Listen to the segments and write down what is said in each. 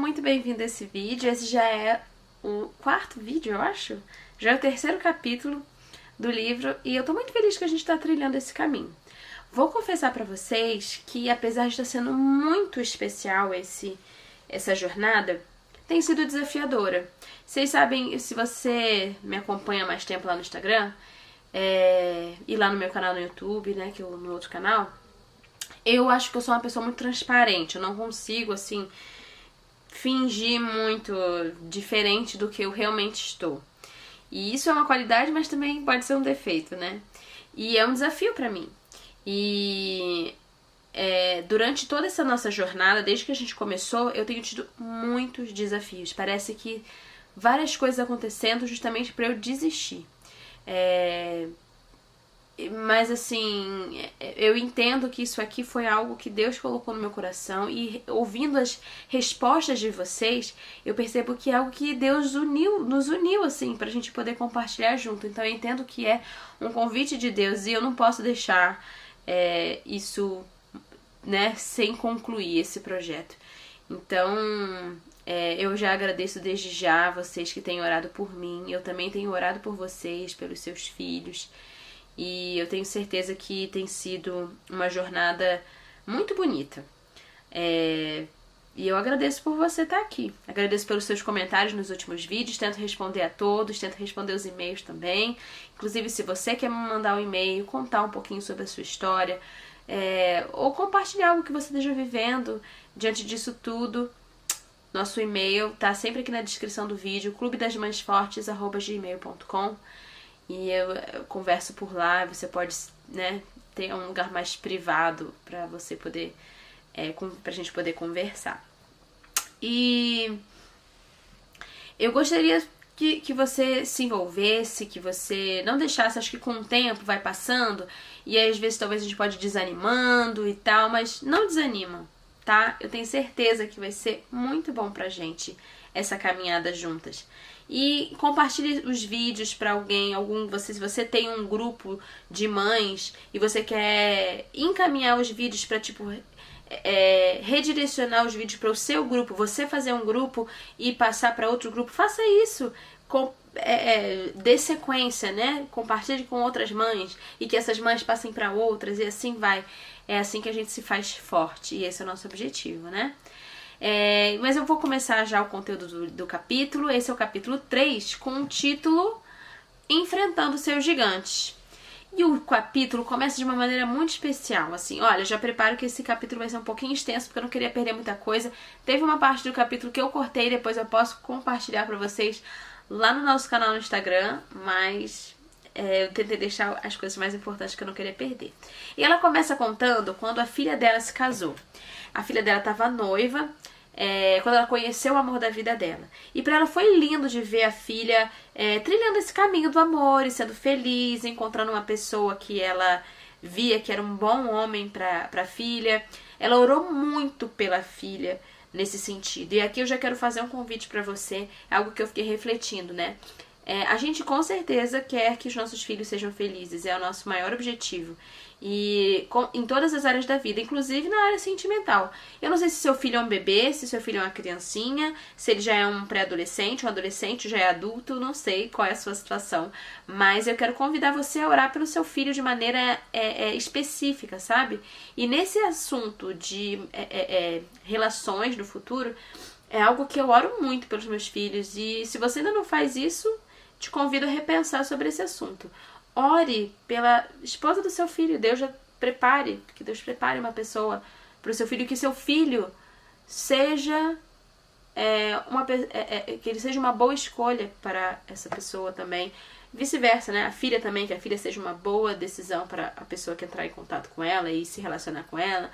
muito bem-vindo a esse vídeo. Esse já é o quarto vídeo, eu acho. Já é o terceiro capítulo do livro e eu tô muito feliz que a gente tá trilhando esse caminho. Vou confessar pra vocês que, apesar de estar sendo muito especial essa jornada, tem sido desafiadora. Vocês sabem, se você me acompanha há mais tempo lá no Instagram, e lá no meu canal no YouTube, né, que no outro canal, eu acho que eu sou uma pessoa muito transparente. Eu não consigo, assim, fingir muito diferente do que eu realmente estou. E isso é uma qualidade, mas também pode ser um defeito, né? E é um desafio pra mim. E durante toda essa nossa jornada, desde que a gente começou, eu tenho tido muitos desafios. Parece que várias coisas acontecendo justamente pra eu desistir. Mas assim, eu entendo que isso aqui foi algo que Deus colocou no meu coração, e ouvindo as respostas de vocês, eu percebo que é algo que Deus nos uniu assim, pra gente poder compartilhar junto. Então eu entendo que é um convite de Deus e eu não posso deixar isso, né, sem concluir esse projeto. Então eu já agradeço desde já vocês que têm orado por mim. Eu também tenho orado por vocês, pelos seus filhos. E eu tenho certeza que tem sido uma jornada muito bonita. E eu agradeço por você estar aqui. Agradeço pelos seus comentários nos últimos vídeos. Tento responder a todos, tento responder os e-mails também. Inclusive, se você quer me mandar um e-mail, contar um pouquinho sobre a sua história, ou compartilhar algo que você esteja vivendo diante disso tudo, nosso e-mail tá sempre aqui na descrição do vídeo, clubedasmãesfortes@gmail.com. E eu converso por lá. Você pode, né, ter um lugar mais privado pra você poder, pra gente poder conversar. E eu gostaria que você se envolvesse, que você não deixasse, acho que com o tempo vai passando, e aí às vezes talvez a gente pode ir desanimando e tal, mas não desanima, tá? Eu tenho certeza que vai ser muito bom pra gente essa caminhada juntas. E compartilhe os vídeos para alguém, se você tem um grupo de mães e você quer encaminhar os vídeos para redirecionar os vídeos para o seu grupo, você fazer um grupo e passar para outro grupo, faça isso. Dê sequência, né? Compartilhe com outras mães e que essas mães passem para outras, e assim vai. É assim que a gente se faz forte, e esse é o nosso objetivo, né? Mas eu vou começar já o conteúdo do capítulo. Esse é o capítulo 3, com o título Enfrentando Seus Gigantes. E o capítulo começa de uma maneira muito especial, assim. Olha, já preparo que esse capítulo vai ser um pouquinho extenso, porque eu não queria perder muita coisa. Teve uma parte do capítulo que eu cortei, depois eu posso compartilhar pra vocês lá no nosso canal no Instagram, mas eu tentei deixar as coisas mais importantes que eu não queria perder. E ela começa contando quando a filha dela se casou. A filha dela estava noiva, quando ela conheceu o amor da vida dela. E para ela foi lindo de ver a filha trilhando esse caminho do amor e sendo feliz, encontrando uma pessoa que ela via que era um bom homem para a filha. Ela orou muito pela filha nesse sentido. E aqui eu já quero fazer um convite para você, algo que eu fiquei refletindo, né? A gente com certeza quer que os nossos filhos sejam felizes, é o nosso maior objetivo. E em todas as áreas da vida, inclusive na área sentimental. Eu não sei se seu filho é um bebê, se seu filho é uma criancinha, se ele já é um pré-adolescente, um adolescente, já é adulto, não sei qual é a sua situação. Mas eu quero convidar você a orar pelo seu filho de maneira específica, sabe? E nesse assunto de relações no futuro, é algo que eu oro muito pelos meus filhos. E se você ainda não faz isso, te convido a repensar sobre esse assunto. Ore pela esposa do seu filho. Que Deus prepare uma pessoa para o seu filho, que seu filho seja que ele seja uma boa escolha para essa pessoa também. Vice-versa, né? A filha também, que a filha seja uma boa decisão para a pessoa que entrar em contato com ela e se relacionar com ela.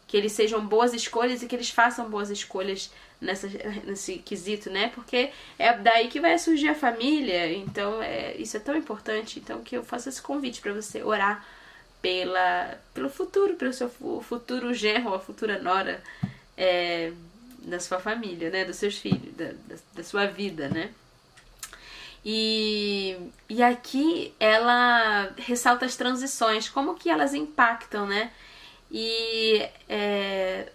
Que eles sejam boas escolhas e que eles façam boas escolhas nesse quesito, né? Porque é daí que vai surgir a família. Então, isso é tão importante. Então, que eu faço esse convite para você orar pelo futuro, pelo seu futuro genro, a futura nora da sua família, né? Dos seus filhos, da sua vida, né? E aqui ela ressalta as transições, como que elas impactam, né? E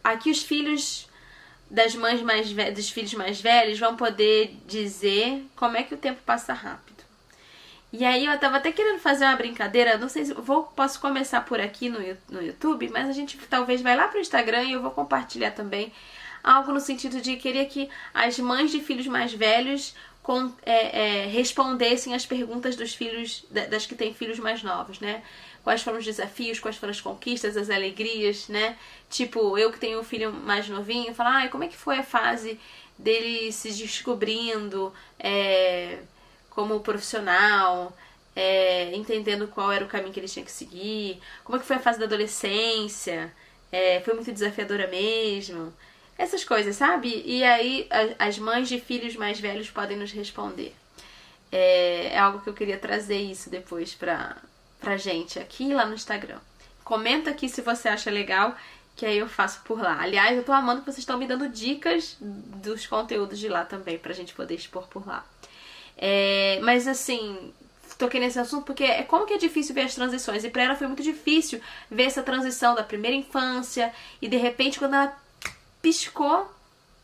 aqui os filhos das mães dos filhos mais velhos vão poder dizer como é que o tempo passa rápido. E aí eu tava até querendo fazer uma brincadeira, não sei se posso começar por aqui no YouTube, mas a gente talvez vai lá pro Instagram e eu vou compartilhar também algo no sentido de querer que as mães de filhos mais velhos respondessem as perguntas dos filhos, das que têm filhos mais novos, né? Quais foram os desafios, quais foram as conquistas, as alegrias, né? Tipo, eu que tenho um filho mais novinho, falar, como é que foi a fase dele se descobrindo como profissional, entendendo qual era o caminho que ele tinha que seguir, como é que foi a fase da adolescência, foi muito desafiadora mesmo, essas coisas, sabe? E aí as mães de filhos mais velhos podem nos responder. É algo que eu queria trazer isso depois pra gente aqui e lá no Instagram. Comenta aqui se você acha legal, que aí eu faço por lá. Aliás, eu tô amando que vocês estão me dando dicas dos conteúdos de lá também, pra gente poder expor por lá. Mas assim, toquei nesse assunto porque como que é difícil ver as transições. E pra ela foi muito difícil ver essa transição da primeira infância e de repente quando ela piscou,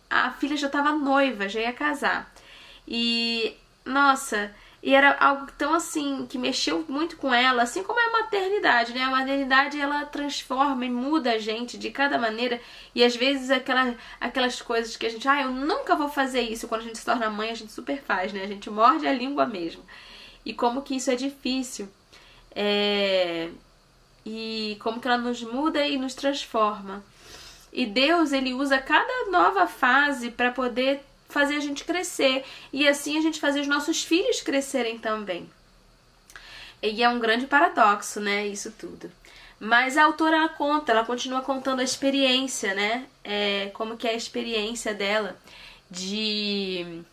a filha já tava noiva, já ia casar. E, nossa, e era algo tão assim, que mexeu muito com ela, assim como é a maternidade, né? A maternidade, ela transforma e muda a gente de cada maneira. E às vezes aquelas coisas que a gente, eu nunca vou fazer isso. Quando a gente se torna mãe, a gente super faz, né? A gente morde a língua mesmo. E como que isso é difícil. E como que ela nos muda e nos transforma. E Deus, ele usa cada nova fase para poder fazer a gente crescer. E assim a gente fazer os nossos filhos crescerem também. E é um grande paradoxo, né? Isso tudo. Mas a autora, ela continua contando a experiência, né? Como que é a experiência dela de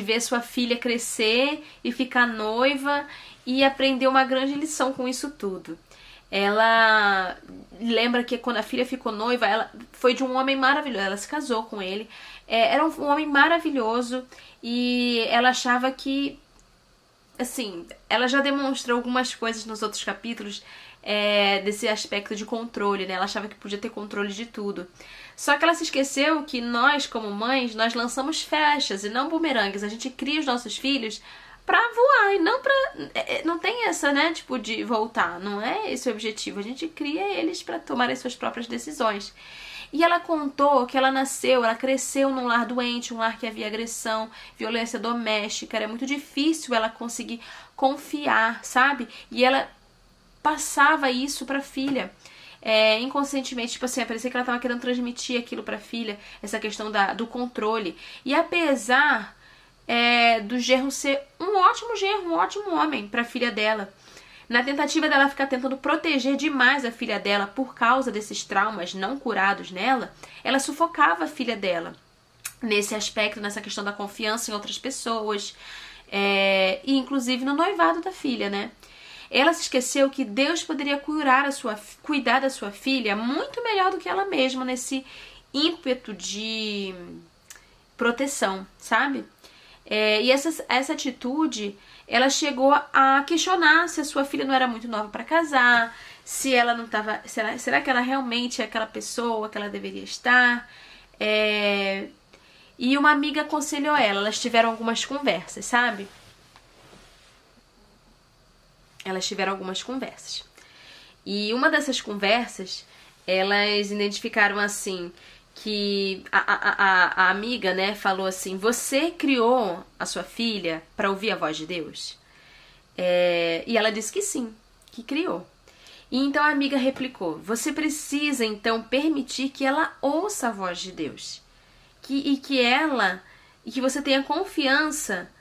ver sua filha crescer e ficar noiva e aprender uma grande lição com isso tudo. Ela lembra que quando a filha ficou noiva, ela foi de um homem maravilhoso, ela se casou com ele, era um homem maravilhoso e ela achava que, assim, ela já demonstra algumas coisas nos outros capítulos desse aspecto de controle, né? Ela achava que podia ter controle de tudo. Só que ela se esqueceu que nós, como mães, nós lançamos flechas e não bumerangues. A gente cria os nossos filhos pra voar e não pra... Não tem essa, né, tipo, de voltar. Não é esse o objetivo. A gente cria eles pra tomarem suas próprias decisões. E ela contou que ela cresceu num lar doente, um lar que havia agressão, violência doméstica. Era muito difícil ela conseguir confiar, sabe? E ela passava isso pra filha. Inconscientemente, tipo assim, parecia que ela tava querendo transmitir aquilo pra filha, essa questão do controle. E apesar do genro ser um ótimo genro, um ótimo homem pra filha dela, na tentativa dela ficar tentando proteger demais a filha dela por causa desses traumas não curados nela, ela sufocava a filha dela nesse aspecto, nessa questão da confiança em outras pessoas, e inclusive no noivado da filha, né? Ela se esqueceu que Deus poderia cuidar da sua filha muito melhor do que ela mesma, nesse ímpeto de proteção, sabe? E essa atitude, ela chegou a questionar se a sua filha não era muito nova para casar, se ela não estava... Será que ela realmente é aquela pessoa que ela deveria estar? E uma amiga aconselhou ela, elas tiveram algumas conversas, sabe? Elas tiveram algumas conversas. E uma dessas conversas, elas identificaram assim, que a amiga, né, falou assim: você criou a sua filha para ouvir a voz de Deus? E ela disse que sim, que criou. E então a amiga replicou: você precisa então permitir que ela ouça a voz de Deus. E que você tenha confiança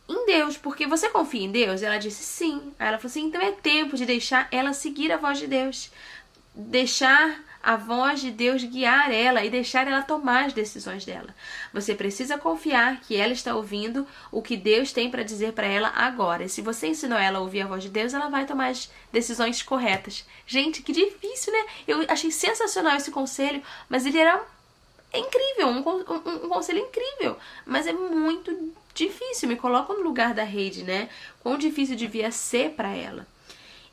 em Deus, porque você confia em Deus? Ela disse sim. Aí ela falou assim: então é tempo de deixar ela seguir a voz de Deus, deixar a voz de Deus guiar ela e deixar ela tomar as decisões dela. Você precisa confiar que ela está ouvindo o que Deus tem para dizer para ela agora. E se você ensinou ela a ouvir a voz de Deus, ela vai tomar as decisões corretas. Gente, que difícil, né? Eu achei sensacional esse conselho, mas ele era incrível, um conselho incrível, mas é muito difícil. Me coloco no lugar da Heidi, né? Quão difícil devia ser para ela.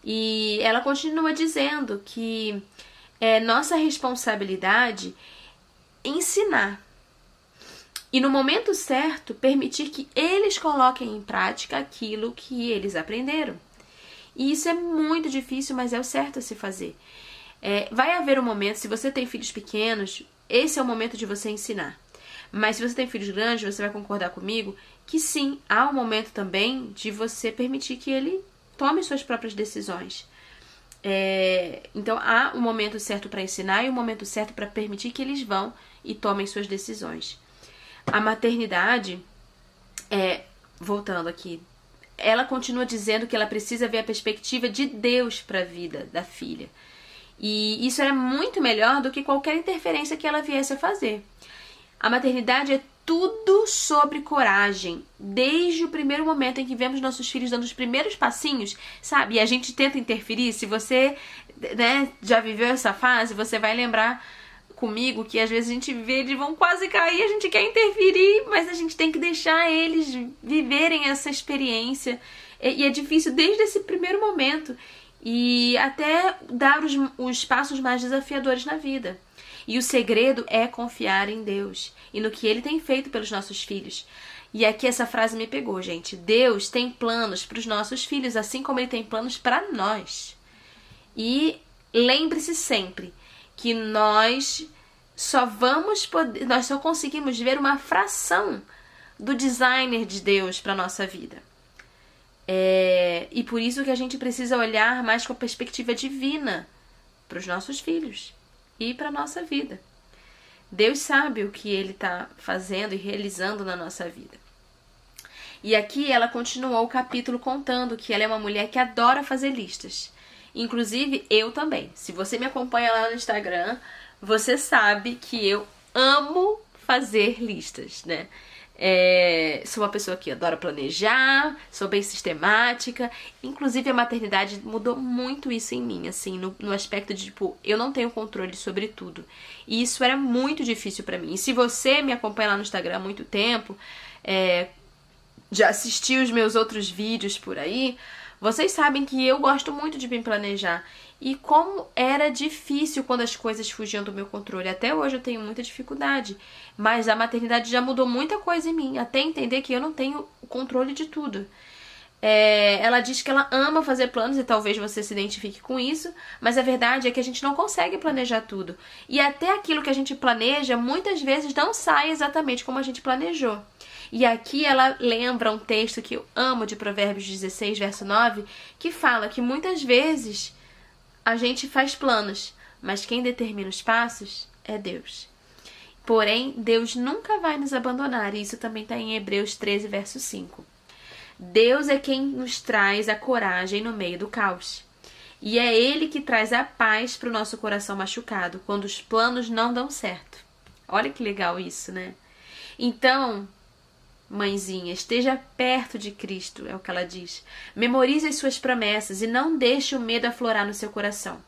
E ela continua dizendo que nossa responsabilidade ensinar. E no momento certo, permitir que eles coloquem em prática aquilo que eles aprenderam. E isso é muito difícil, mas é o certo a se fazer. Vai haver um momento, se você tem filhos pequenos, esse é o momento de você ensinar. Mas se você tem filhos grandes, você vai concordar comigo que sim, há um momento também de você permitir que ele tome suas próprias decisões. Então há um momento certo para ensinar e um momento certo para permitir que eles vão e tomem suas decisões. A maternidade, voltando aqui, ela continua dizendo que ela precisa ver a perspectiva de Deus para a vida da filha. E isso era muito melhor do que qualquer interferência que ela viesse a fazer. A maternidade é tudo sobre coragem. Desde o primeiro momento em que vemos nossos filhos dando os primeiros passinhos, sabe? E a gente tenta interferir. Se você, já viveu essa fase, você vai lembrar comigo que às vezes a gente vê, eles vão quase cair, a gente quer interferir, mas a gente tem que deixar eles viverem essa experiência. E é difícil desde esse primeiro momento. E até dar os passos mais desafiadores na vida. E o segredo é confiar em Deus e no que Ele tem feito pelos nossos filhos. E aqui essa frase me pegou, gente. Deus tem planos para os nossos filhos, assim como Ele tem planos para nós. E lembre-se sempre que nós só conseguimos ver uma fração do designer de Deus para a nossa vida. E por isso que a gente precisa olhar mais com a perspectiva divina para os nossos filhos e para a nossa vida. Deus sabe o que Ele está fazendo e realizando na nossa vida. E aqui ela continuou o capítulo contando que ela é uma mulher que adora fazer listas. Inclusive eu também. Se você me acompanha lá no Instagram, você sabe que eu amo fazer listas, né? Sou uma pessoa que adora planejar, sou bem sistemática. Inclusive a maternidade mudou muito isso em mim, assim, no aspecto de, eu não tenho controle sobre tudo. E isso era muito difícil pra mim. E se você me acompanha lá no Instagram há muito tempo, já assistiu os meus outros vídeos por aí, vocês sabem que eu gosto muito de me planejar. E como era difícil quando as coisas fugiam do meu controle. Até hoje eu tenho muita dificuldade. Mas a maternidade já mudou muita coisa em mim. Até entender que eu não tenho o controle de tudo. Ela diz que ela ama fazer planos e talvez você se identifique com isso. Mas a verdade é que a gente não consegue planejar tudo. E até aquilo que a gente planeja muitas vezes não sai exatamente como a gente planejou. E aqui ela lembra um texto que eu amo de Provérbios 16, verso 9, que fala que muitas vezes a gente faz planos, mas quem determina os passos é Deus. Porém, Deus nunca vai nos abandonar, e isso também está em Hebreus 13, verso 5. Deus é quem nos traz a coragem no meio do caos. E é Ele que traz a paz para o nosso coração machucado, quando os planos não dão certo. Olha que legal isso, né? Então, mãezinha, esteja perto de Cristo, é o que ela diz. Memorize as suas promessas e não deixe o medo aflorar no seu coração.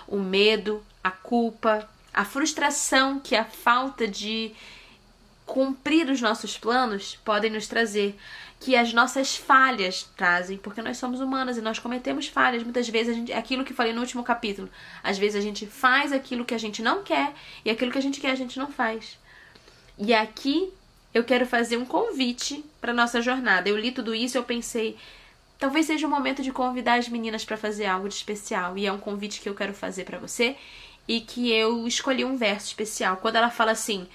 O medo, a culpa, a frustração que a falta de cumprir os nossos planos podem nos trazer, que as nossas falhas trazem, porque nós somos humanas e nós cometemos falhas. Muitas vezes, aquilo que falei no último capítulo, às vezes a gente faz aquilo que a gente não quer e aquilo que a gente quer a gente não faz. E aqui eu quero fazer um convite para nossa jornada. Eu li tudo isso e eu pensei, talvez seja o momento de convidar as meninas para fazer algo de especial. E é um convite que eu quero fazer para você e que eu escolhi um verso especial. Quando ela fala assim,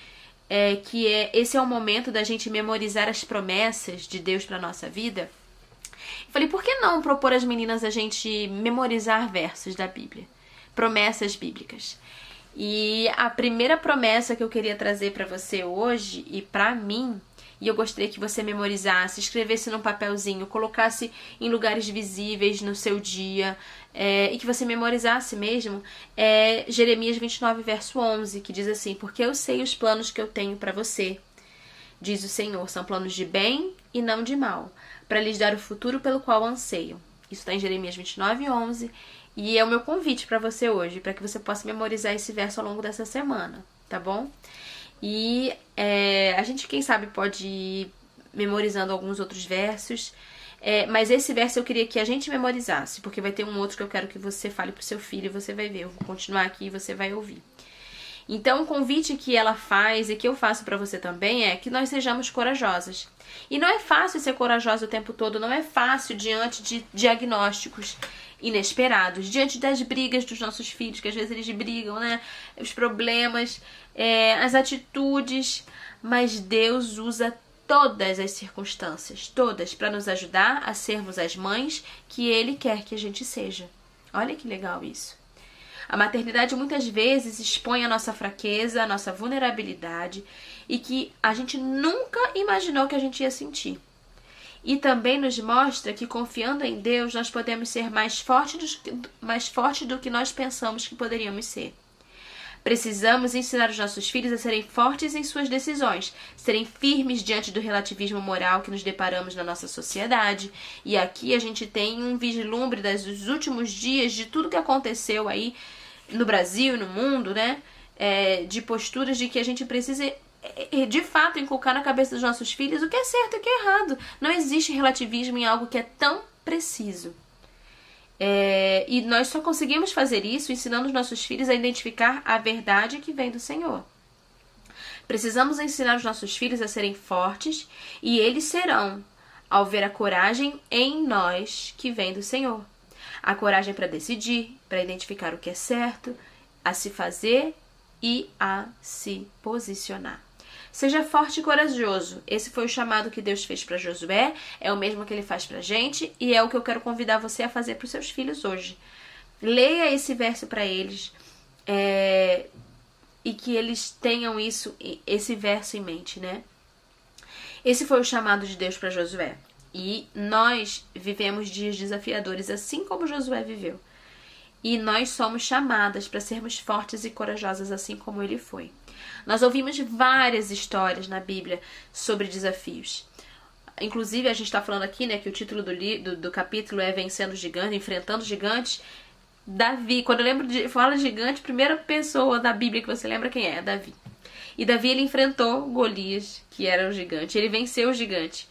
esse é o momento da gente memorizar as promessas de Deus para nossa vida. Eu falei, por que não propor às meninas a gente memorizar versos da Bíblia? Promessas bíblicas. E a primeira promessa que eu queria trazer para você hoje e para mim, e eu gostaria que você memorizasse, escrevesse num papelzinho, colocasse em lugares visíveis no seu dia, e que você memorizasse mesmo, Jeremias 29, verso 11, que diz assim, porque eu sei os planos que eu tenho para você, diz o Senhor, são planos de bem e não de mal, para lhes dar o futuro pelo qual anseiam. Isso está em Jeremias 29, 11, e é o meu convite para você hoje, para que você possa memorizar esse verso ao longo dessa semana, tá bom? E a gente, quem sabe, pode ir memorizando alguns outros versos, mas esse verso eu queria que a gente memorizasse, porque vai ter um outro que eu quero que você fale pro seu filho e você vai ver. Eu vou continuar aqui e você vai ouvir. Então, o convite que ela faz e que eu faço para você também é que nós sejamos corajosas. E não é fácil ser corajosa o tempo todo, não é fácil diante de diagnósticos inesperados, diante das brigas dos nossos filhos, que às vezes eles brigam, né? Os problemas, as atitudes, mas Deus usa todas as circunstâncias, todas, para nos ajudar a sermos as mães que Ele quer que a gente seja. Olha que legal isso. A maternidade muitas vezes expõe a nossa fraqueza, a nossa vulnerabilidade e que a gente nunca imaginou que a gente ia sentir. E também nos mostra que confiando em Deus nós podemos ser mais fortes do que nós pensamos que poderíamos ser. Precisamos ensinar os nossos filhos a serem fortes em suas decisões, serem firmes diante do relativismo moral que nos deparamos na nossa sociedade. E aqui a gente tem um vislumbre dos últimos dias de tudo que aconteceu aí no Brasil e no mundo, né? De posturas de que a gente precisa, de fato, inculcar na cabeça dos nossos filhos o que é certo e o que é errado. Não existe relativismo em algo que é tão preciso. E nós só conseguimos fazer isso ensinando os nossos filhos a identificar a verdade que vem do Senhor. Precisamos ensinar os nossos filhos a serem fortes e eles serão, ao ver a coragem em nós que vem do Senhor. A coragem para decidir, para identificar o que é certo, a se fazer e a se posicionar. Seja forte e corajoso. Esse foi o chamado que Deus fez para Josué, é o mesmo que Ele faz para a gente e é o que eu quero convidar você a fazer para os seus filhos hoje. Leia esse verso para eles e que eles tenham esse verso em mente, né? Esse foi o chamado de Deus para Josué. E nós vivemos dias desafiadores assim como Josué viveu. E nós somos chamadas para sermos fortes e corajosas assim como ele foi. Nós ouvimos várias histórias na Bíblia sobre desafios. Inclusive, a gente está falando aqui, né, que o título do capítulo é Vencendo Gigantes, Enfrentando Gigantes. Davi, quando eu falo gigante, primeira pessoa da Bíblia que você lembra quem é? Davi. E Davi, ele enfrentou Golias, que era o gigante. Ele venceu o gigante.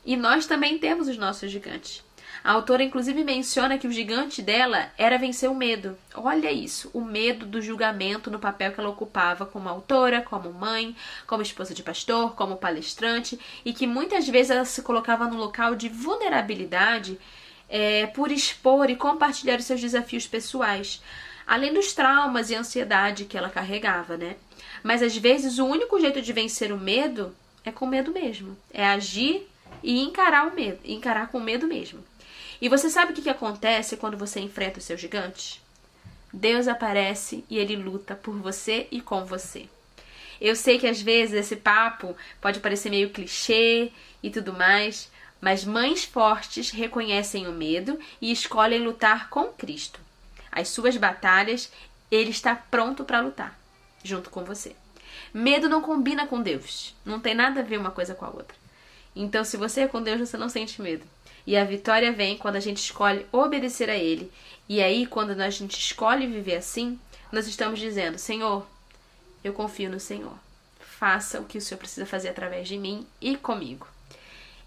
E nós também temos os nossos gigantes. A autora, inclusive, menciona que o gigante dela era vencer o medo. Olha isso, o medo do julgamento no papel que ela ocupava como autora, como mãe, como esposa de pastor, como palestrante, e que muitas vezes ela se colocava num local de vulnerabilidade por expor e compartilhar os seus desafios pessoais, além dos traumas e ansiedade que ela carregava, né? Mas às vezes o único jeito de vencer o medo é com medo mesmo, é agir e encarar o medo, encarar com medo mesmo. E você sabe o que acontece quando você enfrenta os seus gigantes? Deus aparece e Ele luta por você e com você. Eu sei que às vezes esse papo pode parecer meio clichê e tudo mais, mas mães fortes reconhecem o medo e escolhem lutar com Cristo. As suas batalhas, Ele está pronto para lutar, junto com você. Medo não combina com Deus, não tem nada a ver uma coisa com a outra. Então, se você é com Deus, você não sente medo. E a vitória vem quando a gente escolhe obedecer a Ele. E aí, quando a gente escolhe viver assim, nós estamos dizendo: Senhor, eu confio no Senhor. Faça o que o Senhor precisa fazer através de mim e comigo.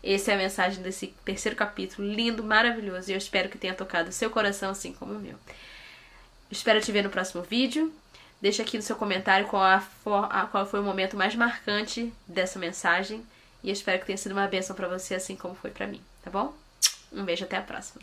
Essa é a mensagem desse terceiro capítulo, lindo, maravilhoso. E eu espero que tenha tocado o seu coração assim como o meu. Eu espero te ver no próximo vídeo. Deixa aqui no seu comentário qual foi o momento mais marcante dessa mensagem. E eu espero que tenha sido uma bênção para você, assim como foi para mim, tá bom? Um beijo, até a próxima.